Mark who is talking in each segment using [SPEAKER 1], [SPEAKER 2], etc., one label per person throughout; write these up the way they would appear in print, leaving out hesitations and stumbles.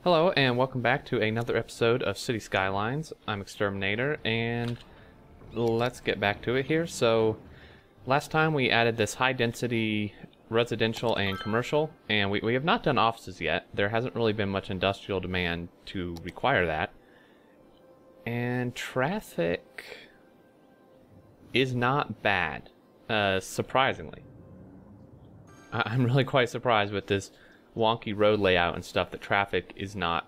[SPEAKER 1] Hello and welcome back to another episode of Cities Skylines. I'm Exterminator and let's get back to it here. So last time we added this high density residential and commercial, and we have not done offices yet. There hasn't really been much industrial demand to require that. And traffic is not bad, surprisingly. I'm really quite surprised with this wonky road layout and stuff that traffic is not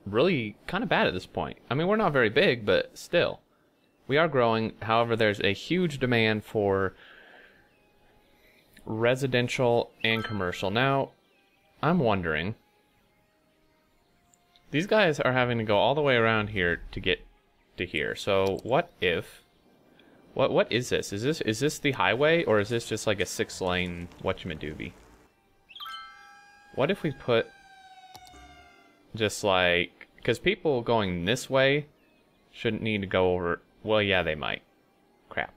[SPEAKER 1] really kind of bad at this point. I mean, we're not very big, but still. We are growing. However, there's a huge demand for residential and commercial. Now, I'm wondering, these guys are having to go all the way around here to get to here. So what if, what is this? Is this the highway, or is this just like a 6-lane whatchamadoobie? What if we put just like, because people going this way shouldn't need to go over, well, yeah, they might. Crap.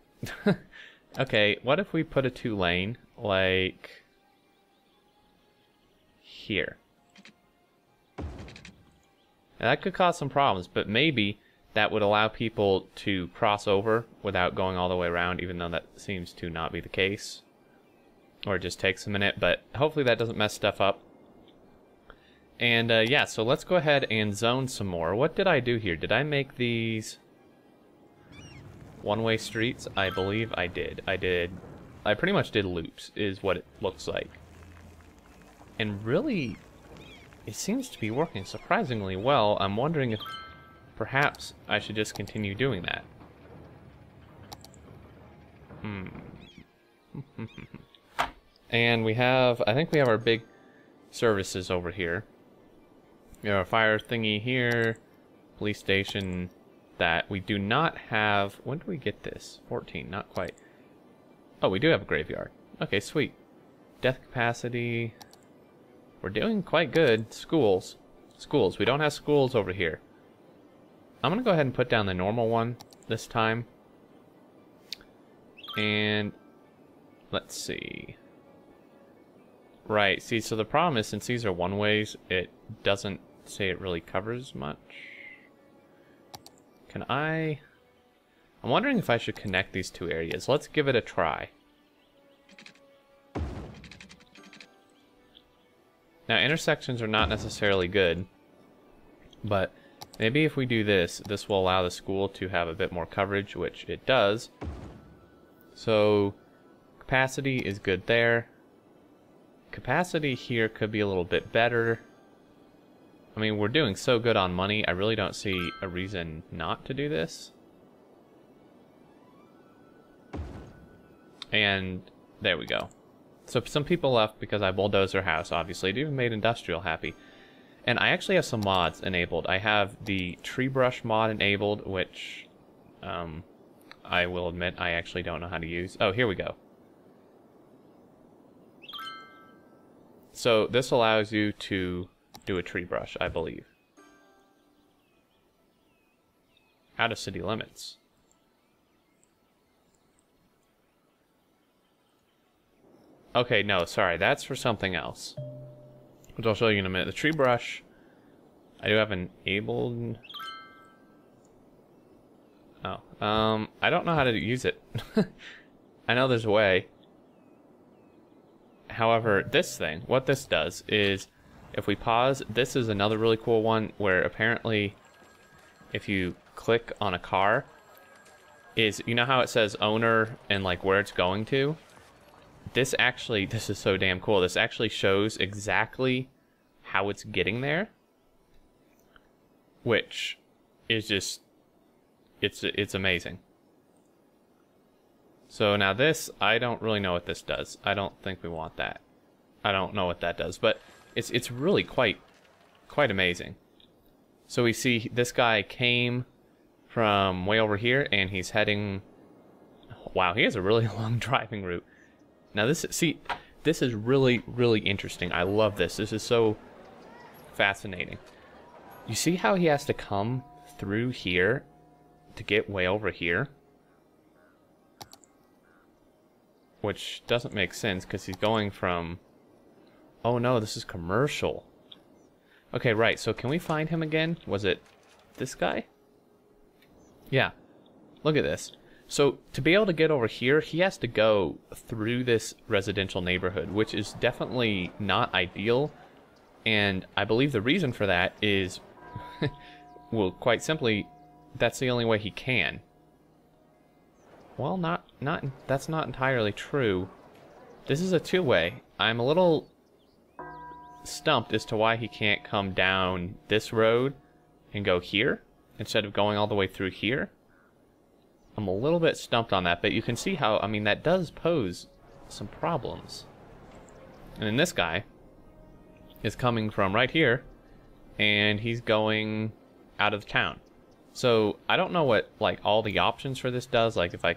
[SPEAKER 1] Okay, what if we put a 2-lane like here? Now, that could cause some problems, but maybe that would allow people to cross over without going all the way around, even though that seems to not be the case. Or it just takes a minute, but hopefully that doesn't mess stuff up. And yeah, so let's go ahead and zone some more. What did I do here? Did I make these one-way streets? I believe I did. I pretty much did loops, is what it looks like. And really, it seems to be working surprisingly well. I'm wondering if perhaps I should just continue doing that. And we have, I think we have our big services over here. We have a fire thingy here, police station that we do not have. When do we get this? 14, not quite. Oh, we do have a graveyard. Okay, sweet. Death capacity. We're doing quite good. Schools. We don't have schools over here. I'm going to go ahead and put down the normal one this time. And let's see. Right, see, so the problem is, since these are one-ways, it doesn't say it really covers much. I'm wondering if I should connect these two areas. Let's give it a try. Now, intersections are not necessarily good, but maybe if we do this, this will allow the school to have a bit more coverage, which it does. So, capacity is good there. Capacity here could be a little bit better. I mean, we're doing so good on money, I really don't see a reason not to do this. And there we go. So some people left because I bulldozed their house, obviously. It even made industrial happy. And I actually have some mods enabled. I have the tree brush mod enabled, which I will admit I actually don't know how to use. Oh, here we go. So this allows you to do a tree brush, I believe. Out of city limits. Okay, no, sorry, that's for something else, which I'll show you in a minute. The tree brush, I do have enabled. Oh, I don't know how to use it. I know there's a way. However, this thing, what this does is, if we pause, this is another really cool one where apparently if you click on a car, is, you know how it says owner and like where it's going to? This is so damn cool. This actually shows exactly how it's getting there, which is just, it's amazing. So now this, I don't really know what this does. I don't think we want that. I don't know what that does, but it's really quite amazing. So we see this guy came from way over here, and he's heading, wow, he has a really long driving route. Now this is really interesting. I love this. This is so fascinating. You see how he has to come through here to get way over here? Which doesn't make sense because he's going from, oh no, this is commercial. Okay, right, so can we find him again? Was it this guy? Yeah, look at this. So to be able to get over here, he has to go through this residential neighborhood, which is definitely not ideal. And I believe the reason for that is, well, quite simply, that's the only way he can. Well, that's not entirely true. This is a two-way. I'm a little stumped as to why he can't come down this road and go here instead of going all the way through here. I'm a little bit stumped on that, but you can see how, I mean, that does pose some problems. And then this guy is coming from right here, and he's going out of town. So I don't know what, like, all the options for this does. Like, if I,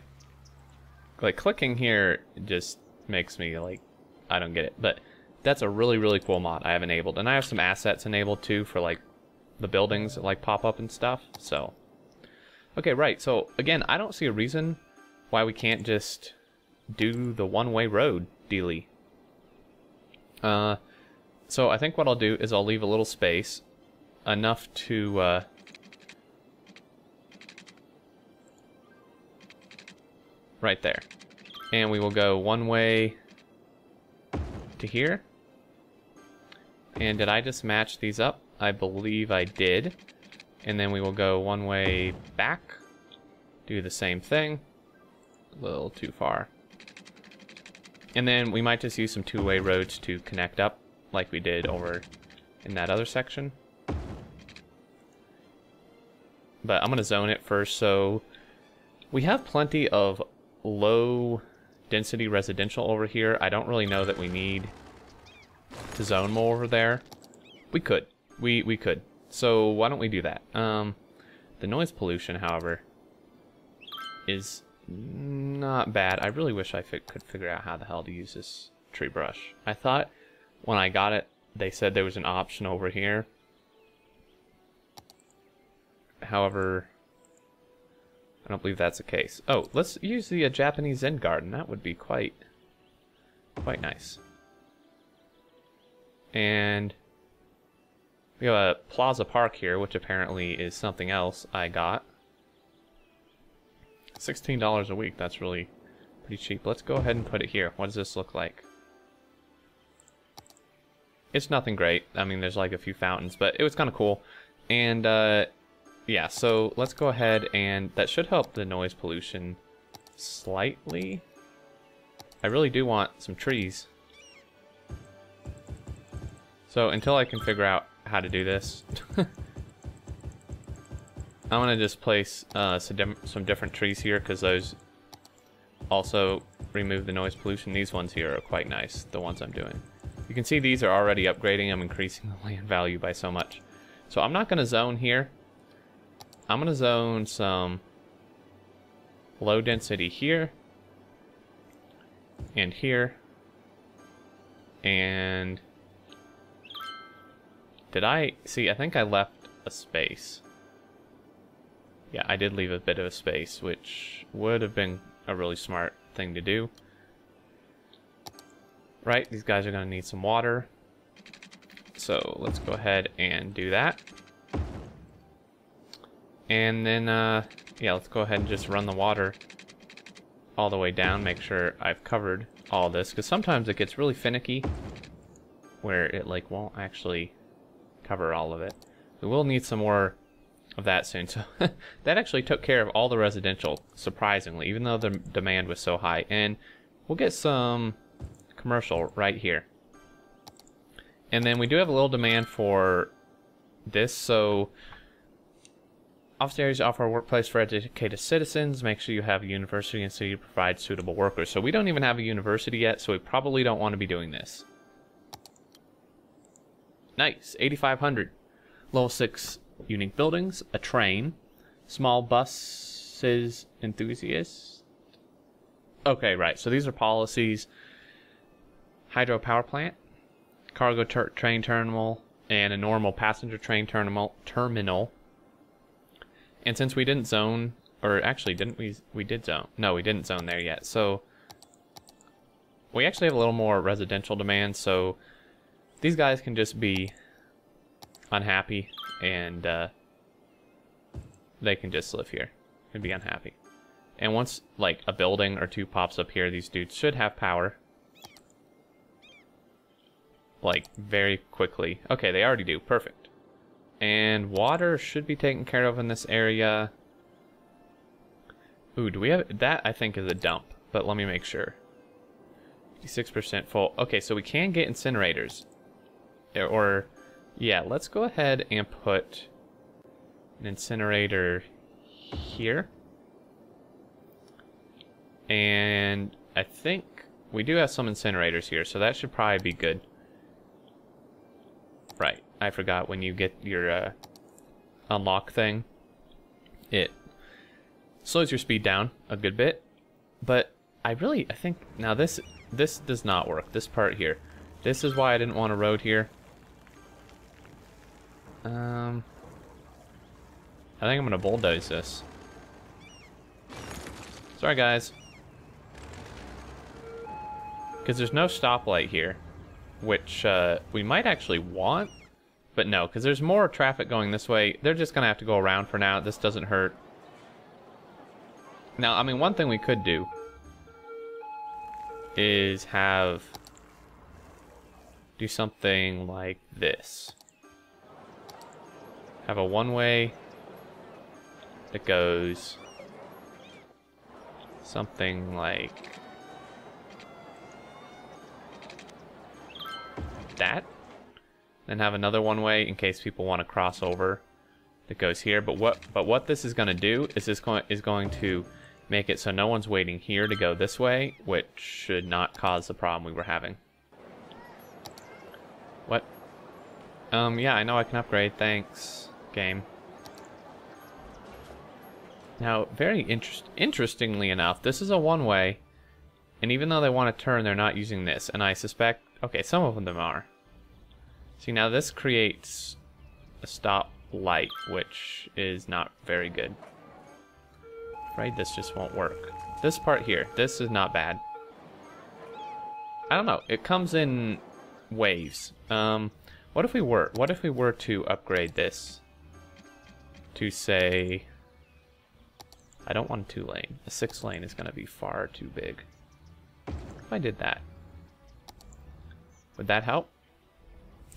[SPEAKER 1] like, clicking here just makes me, like, I don't get it. But that's a really, really cool mod I have enabled. And I have some assets enabled, too, for, like, the buildings that, like, pop up and stuff. So, okay, right. So, again, I don't see a reason why we can't just do the one-way road dealy. So I think what I'll do is I'll leave a little space, enough to, right there. And we will go one way to here. And did I just match these up? I believe I did. And then we will go one way back, do the same thing. A little too far. And then we might just use some two-way roads to connect up, like we did over in that other section. But I'm going to zone it first. So we have plenty of low density residential over here. I don't really know that we need to zone more over there. We could. We could. So why don't we do that? The noise pollution, however, is not bad. I really wish I could figure out how the hell to use this tree brush. I thought when I got it, they said there was an option over here. However, I don't believe that's the case. Oh, let's use the Japanese Zen garden. That would be quite nice. And we have a Plaza Park here, which apparently is something else I got. $16 a week. That's really pretty cheap. Let's go ahead and put it here. What does this look like? It's nothing great. I mean, there's like a few fountains, but it was kind of cool. And yeah, so let's go ahead, and that should help the noise pollution slightly. I really do want some trees. So until I can figure out how to do this, I'm gonna just place some different trees here, because those also remove the noise pollution. These ones here are quite nice, the ones I'm doing. You can see these are already upgrading. I'm increasing the land value by so much. So I'm not gonna zone here. I'm gonna zone some low density here and here. And did I see? I think I left a space. Yeah, I did leave a bit of a space, which would have been a really smart thing to do. Right, these guys are going to need some water. So let's go ahead and do that. And then, yeah, let's go ahead and just run the water all the way down. Make sure I've covered all this, because sometimes it gets really finicky where it like won't actually cover all of it. We will need some more of that soon. So that actually took care of all the residential, surprisingly, even though the demand was so high. And we'll get some commercial right here. And then we do have a little demand for this. So office areas offer a workplace for educated citizens. Make sure you have a university and city to provide suitable workers. So we don't even have a university yet, so we probably don't want to be doing this. Nice, 8,500. Level 6 unique buildings, a train, small buses enthusiasts. Okay, right, so these are policies. Hydro power plant, cargo train terminal, and a normal passenger train terminal. And since we didn't zone, or actually didn't we did zone. No, we didn't zone there yet. So we actually have a little more residential demand, so these guys can just be unhappy, and they can just live here and be unhappy. And once, like, a building or two pops up here, these dudes should have power. Like, very quickly. Okay, they already do. Perfect. And water should be taken care of in this area. Ooh, do we have... That, I think, is a dump. But let me make sure. 56% full. Okay, so we can get incinerators. Or... Yeah, let's go ahead and put an incinerator here. And I think we do have some incinerators here, so that should probably be good. Right, I forgot when you get your unlock thing, it slows your speed down a good bit. But I think now this does not work. This part here, this is why I didn't want a road here. I think I'm gonna bulldoze this. Sorry, guys. Because there's no stoplight here, which we might actually want, but no, because there's more traffic going this way. They're just gonna have to go around for now. This doesn't hurt. Now, I mean, one thing we could do is do something like this. Have a one-way that goes something like that, then have another one-way in case people want to cross over that goes here. But what this is going to do is going to make it so no one's waiting here to go this way, which should not cause the problem we were having. What? Yeah, I know I can upgrade. Thanks, game. Now, very interestingly enough, this is a one-way, and even though they want to turn, they're not using this. And I suspect, okay, some of them are. See, now this creates a stop light, which is not very good. Afraid this just won't work. This part here, this is not bad. I don't know, it comes in waves. What if we were to upgrade this to, say, I don't want a 2-lane. A 6-lane is going to be far too big. If I did that, would that help?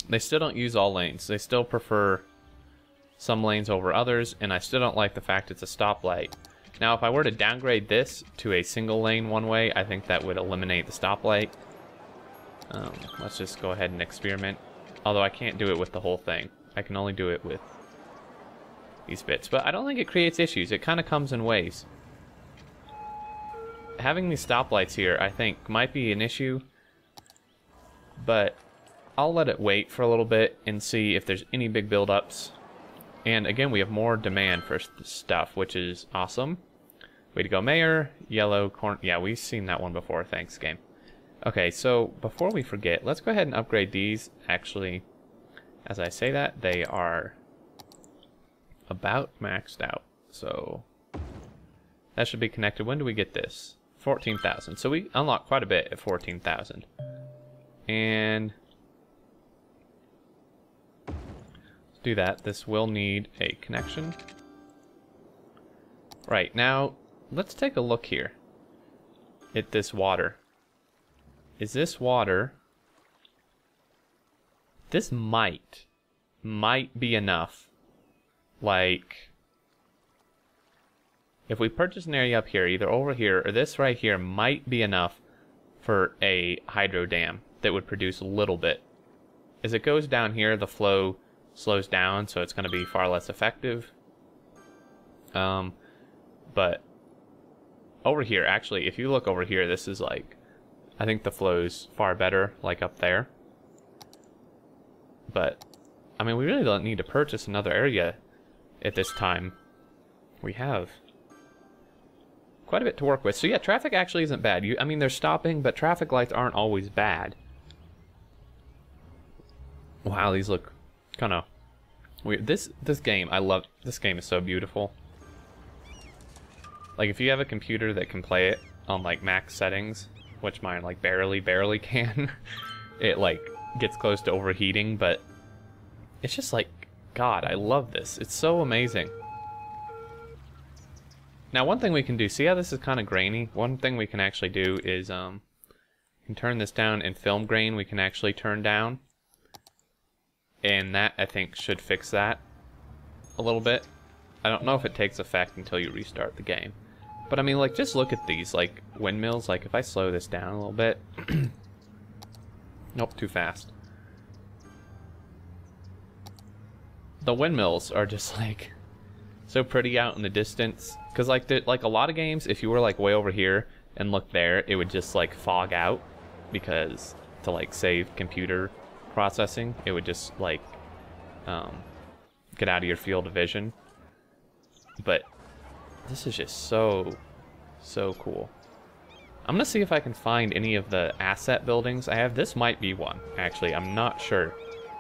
[SPEAKER 1] They still don't use all lanes. They still prefer some lanes over others, and I still don't like the fact it's a stoplight. Now, if I were to downgrade this to a single lane one-way, I think that would eliminate the stoplight. Let's just go ahead and experiment. Although I can't do it with the whole thing. I can only do it with these bits. But I don't think it creates issues. It kind of comes in waves. Having these stoplights here, I think, might be an issue. But I'll let it wait for a little bit and see if there's any big buildups. And again, we have more demand for stuff, which is awesome. Way to go, Mayor. Yellow corn. Yeah, we've seen that one before. Thanks, game. Okay, so before we forget, let's go ahead and upgrade these. Actually, as I say that, they are about maxed out. So that should be connected. When do we get this? 14,000. So we unlock quite a bit at 14,000. And let's do that. This will need a connection. Right, now let's take a look here at this water. Is this water? This might be enough. Like, if we purchase an area up here, either over here or this right here, might be enough for a hydro dam that would produce a little bit. As it goes down here, the flow slows down, so it's going to be far less effective. But over here, actually, if you look over here, this is like, I think the flow's far better, like up there. But, I mean, we really don't need to purchase another area at this time. We have quite a bit to work with. So yeah, traffic actually isn't bad. I mean, they're stopping, but traffic lights aren't always bad. Wow, these look kind of weird. This game, I love. This game is so beautiful. Like, if you have a computer that can play it on, like, max settings, which mine, like, barely can, it, like, gets close to overheating, but it's just, like, God, I love this. It's so amazing. Now, one thing we can do, see how this is kind of grainy? One thing we can actually do is, we can turn this down, and film grain we can actually turn down. And that, I think, should fix that a little bit. I don't know if it takes effect until you restart the game. But I mean, like, just look at these, like, windmills. Like, if I slow this down a little bit. Nope, too fast. The windmills are just, like, so pretty out in the distance. Because, like, a lot of games, if you were, like, way over here and looked there, it would just, like, fog out. Because to, like, save computer processing, it would just, like, get out of your field of vision. But this is just so cool. I'm gonna see if I can find any of the asset buildings I have. This might be one, actually. I'm not sure.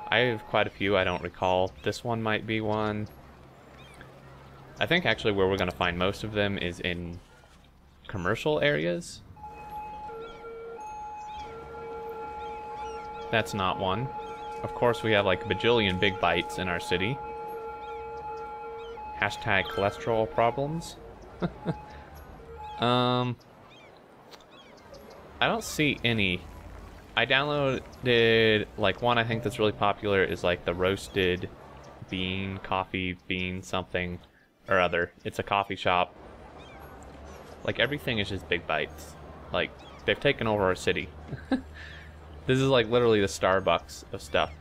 [SPEAKER 1] I have quite a few I don't recall. This one might be one. I think actually where we're gonna find most of them is in commercial areas. That's not one. Of course, we have like a bajillion big bites in our city. Hashtag cholesterol problems. I don't see any. I downloaded like one I think that's really popular is like the roasted bean, coffee bean something or other. It's a coffee shop. Like everything is just big bites. Like they've taken over our city. This is like literally the Starbucks of stuff.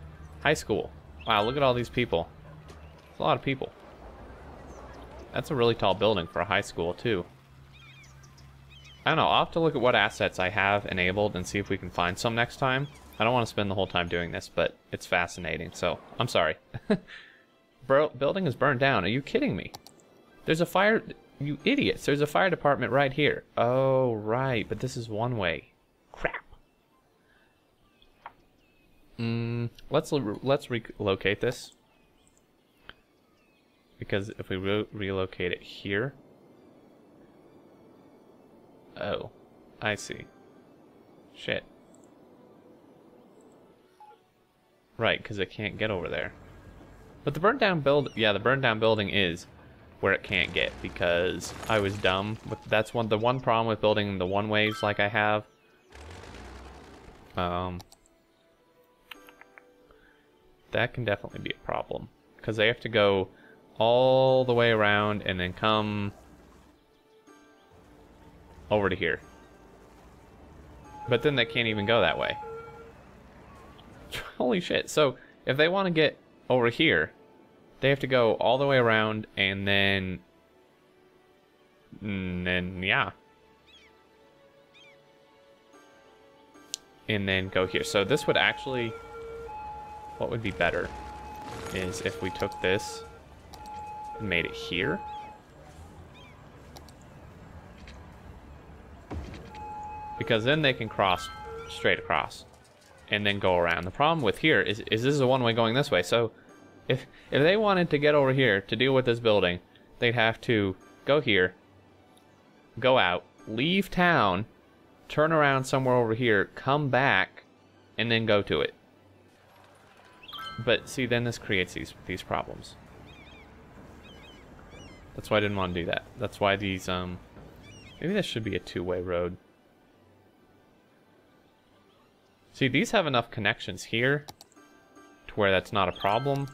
[SPEAKER 1] High school. Wow, look at all these people. It's a lot of people. That's a really tall building for a high school too. I don't know, I'll have to look at what assets I have enabled and see if we can find some next time. I don't want to spend the whole time doing this, but it's fascinating, so I'm sorry. Building is burned down. Are you kidding me? There's a fire... You idiots, there's a fire department right here. Oh, right, but this is one way. Crap. Let's relocate this. Because if we relocate it here... Oh, I see. Shit. Right, because it can't get over there. But the burnt down the burned down building is where it can't get because I was dumb. That's the one problem with building the one ways like I have. That can definitely be a problem because they have to go all the way around and then come over to here. But then they can't even go that way. Holy shit. So if they want to get over here, they have to go all the way around and then yeah. And then go here. So this would actually, what would be better is if we took this and made it here. Because then they can cross straight across and then go around. The problem with here is this is a one-way going this way. So if they wanted to get over here to deal with this building, they'd have to go here, go out, leave town, turn around somewhere over here, come back, and then go to it. But see, then this creates these problems. That's why I didn't want to do that. That's why these, maybe this should be a two-way road. See, these have enough connections here to where that's not a problem.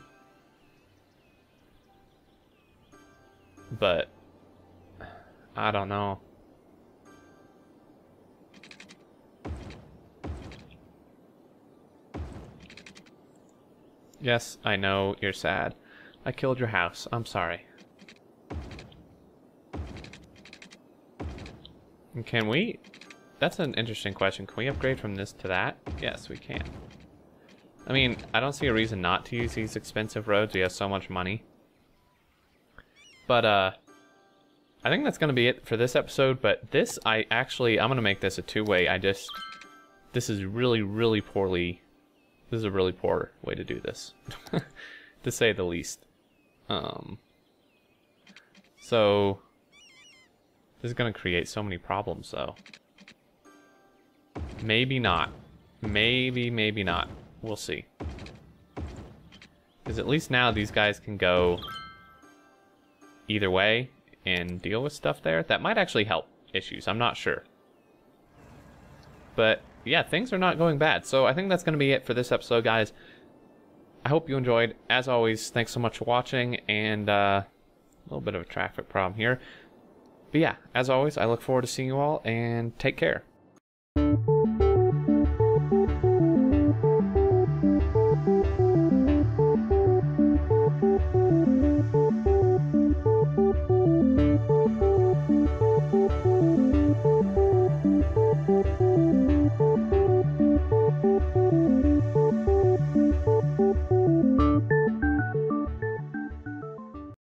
[SPEAKER 1] But I don't know. Yes, I know you're sad. I killed your house. I'm sorry. And can we... That's an interesting question. Can we upgrade from this to that? Yes, we can. I mean, I don't see a reason not to use these expensive roads. We have so much money. But, I think that's going to be it for this episode. But this, I'm going to make this a two-way. This is really, really poorly... This is a really poor way to do this. To say the least. So... This is going to create so many problems, though. Maybe not. Maybe not. We'll see. Because at least now these guys can go either way and deal with stuff there. That might actually help issues. I'm not sure. But yeah, things are not going bad. So I think that's going to be it for this episode, guys. I hope you enjoyed. As always, thanks so much for watching. And a little bit of a traffic problem here. But yeah, as always, I look forward to seeing you all, and take care.